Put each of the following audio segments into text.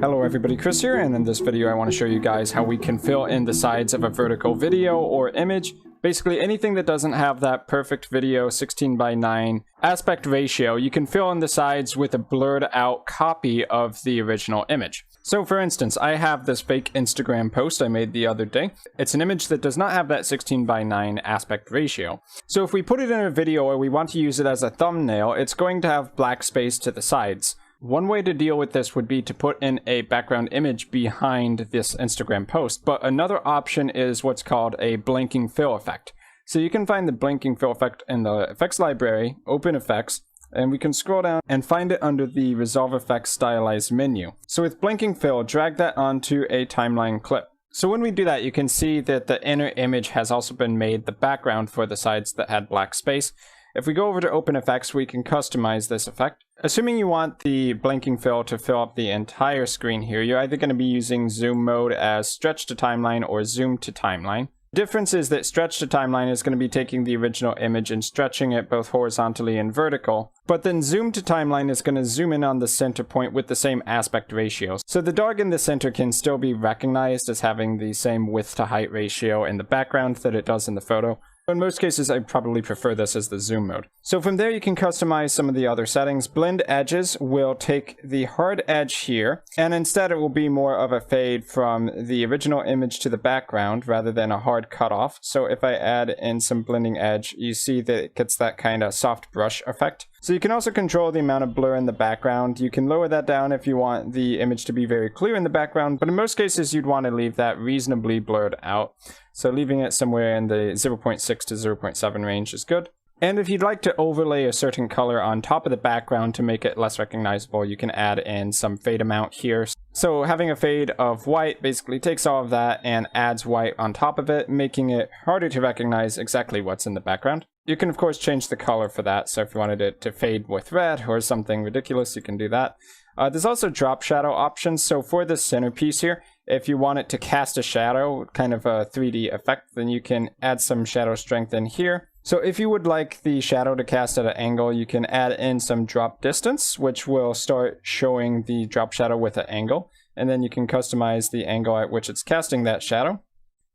Hello everybody, Chris here, and in this video I want to show you guys how we can fill in the sides of a vertical video or image. Basically anything that doesn't have that perfect video 16:9 aspect ratio, you can fill in the sides with a blurred out copy of the original image. So for instance, I have this fake Instagram post I made the other day. It's an image that does not have that 16:9 aspect ratio. So if we put it in a video or we want to use it as a thumbnail, it's going to have black space to the sides. One way to deal with this would be to put in a background image behind this Instagram post, but another option is what's called a blinking fill effect. So you can find the blinking fill effect in the effects library, open effects, and we can scroll down and find it under the resolve effects stylized menu. So with blinking fill, drag that onto a timeline clip. So when we do that, you can see that the inner image has also been made the background for the sides that had black space. If we go over to open effects, we can customize this effect. Assuming you want the blinking fill to fill up the entire screen here, you're either going to be using zoom mode as stretch to timeline or zoom to timeline. The difference is that stretch to timeline is going to be taking the original image and stretching it both horizontally and vertical, but then zoom to timeline is going to zoom in on the center point with the same aspect ratios. So the dog in the center can still be recognized as having the same width to height ratio in the background that it does in the photo. In most cases, I probably prefer this as the zoom mode. So from there, you can customize some of the other settings. Blend edges will take the hard edge here, and instead it will be more of a fade from the original image to the background rather than a hard cutoff. So if I add in some blending edge, you see that it gets that kind of soft brush effect. So you can also control the amount of blur in the background. You can lower that down if you want the image to be very clear in the background, but in most cases you'd want to leave that reasonably blurred out. So leaving it somewhere in the 0.6 to 0.7 range is good. And if you'd like to overlay a certain color on top of the background to make it less recognizable, you can add in some fade amount here. So having a fade of white basically takes all of that and adds white on top of it, making it harder to recognize exactly what's in the background. You can of course change the color for that, so if you wanted it to fade with red or something ridiculous, you can do that. There's also drop shadow options, so for the centerpiece here, if you want it to cast a shadow, kind of a 3D effect, then you can add some shadow strength in here. So if you would like the shadow to cast at an angle, you can add in some drop distance, which will start showing the drop shadow with an angle, and then you can customize the angle at which it's casting that shadow.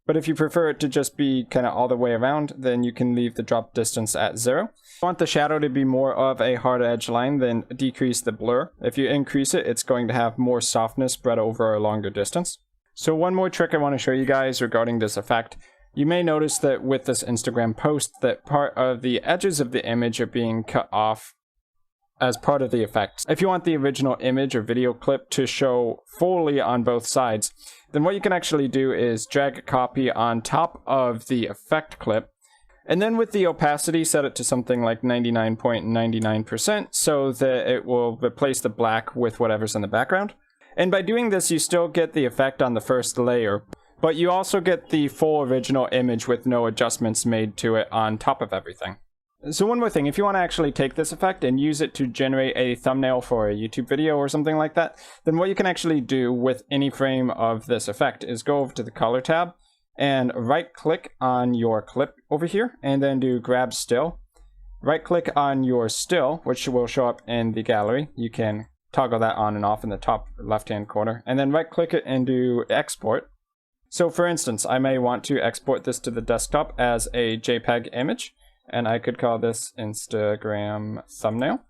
But if you prefer it to just be kind of all the way around, then you can leave the drop distance at 0. If you want the shadow to be more of a hard edge line, then decrease the blur. If you increase it, it's going to have more softness spread over a longer distance. So one more trick I want to show you guys regarding this effect. You may notice that with this Instagram post that part of the edges of the image are being cut off as part of the effect. If you want the original image or video clip to show fully on both sides, then what you can actually do is drag a copy on top of the effect clip, and then with the opacity set it to something like 99.99% so that it will replace the black with whatever's in the background. And by doing this, you still get the effect on the first layer, but you also get the full original image with no adjustments made to it on top of everything. So one more thing, if you want to actually take this effect and use it to generate a thumbnail for a YouTube video or something like that, then what you can actually do with any frame of this effect is go over to the color tab and right click on your clip over here and then do grab still. Right click on your still, which will show up in the gallery. You can toggle that on and off in the top left hand corner, and then right click it and do export. So for instance, I may want to export this to the desktop as a JPEG image, and I could call this Instagram thumbnail.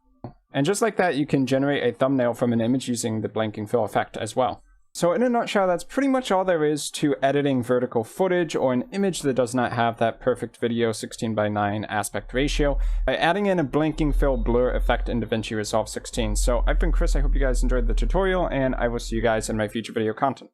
And just like that, you can generate a thumbnail from an image using the blinking fill effect as well. So in a nutshell, that's pretty much all there is to editing vertical footage or an image that does not have that perfect video 16:9 aspect ratio by adding in a blinking fill blur effect in DaVinci Resolve 16. So I've been Chris, I hope you guys enjoyed the tutorial, and I will see you guys in my future video content.